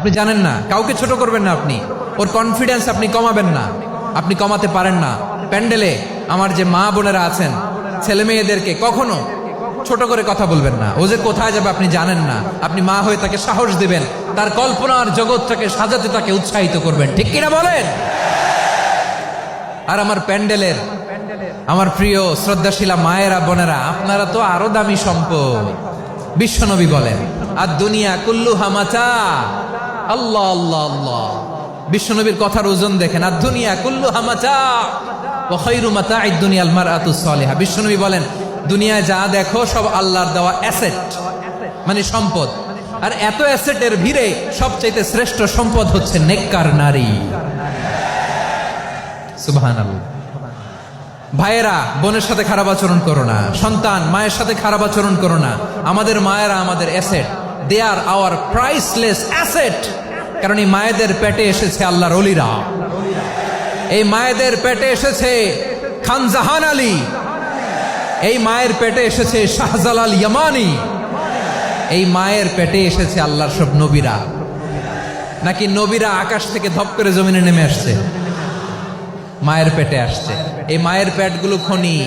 আপনি জানেন না, কাউকে ছোট করবেন না, আপনি ওর কনফিডেন্স আপনি কমাবেন না, আপনি কমাতে পারেন না। প্যান্ডেলে আমার যে মা বোনেরা আছেন, ছেলে মেয়েদেরকে কখনো ছোট করে কথা বলবেন না। ও যে কোথায় যাবে আপনি জানেন না, আপনি মা হয়ে তাকে সাহস দিবেন, তার কল্পনার জগৎটাকে সাজাতে তাকে উৎসাহিত করবেন, ঠিক কিনা বলেন? আর আমার প্যান্ডেলের আমার প্রিয় শ্রদ্ধাশীলা মায়েরা বোনেরা, আপনারা তো আরো দামি সম্পদ। বিশ্বনবী বলেন, আর দুনিয়া কুল্লুহা মাতা। আল্লাহ আল্লাহ আল্লাহ, বিশ্বনবীর কথার ওজন দেখেন। আর দুনিয়া কুল্লুহা মাতা ওয়া খায়রু মাতা'আদ দুনিয়াল মারআতুস সালিহা। বিশ্বনবী বলেন, দুনিয়ায় যা দেখো সব আল্লাহর দেওয়া অ্যাসেট, মানে সম্পদ। আর এত অ্যাসেটের ভিড়ে সবচাইতে শ্রেষ্ঠ সম্পদ হচ্ছে নেককার নারী। সুবহানাল্লাহ। ভাইয়েরা বোনের সাথে খারাপ আচরণ করো না, সন্তান মায়ের সাথে খারাপ আচরণ করো না। আমাদের মায়েরা আমাদের asset, they are our priceless asset. কারণ এই মায়েদের পেটে এসেছে আল্লাহর ওলিরা, এই মায়েদের পেটে এসেছে খান জাহান আলী, এই মায়ের পেটে এসেছে শাহজালাল ইয়ামানি, এই মায়ের পেটে এসেছে আল্লাহর সব নবীরা। নাকি নবীরা আকাশ থেকে ধপ করে জমিনে নেমে আসছে? মায়ের পেটে আসছে। এই মায়ের পেটগুলো খনি।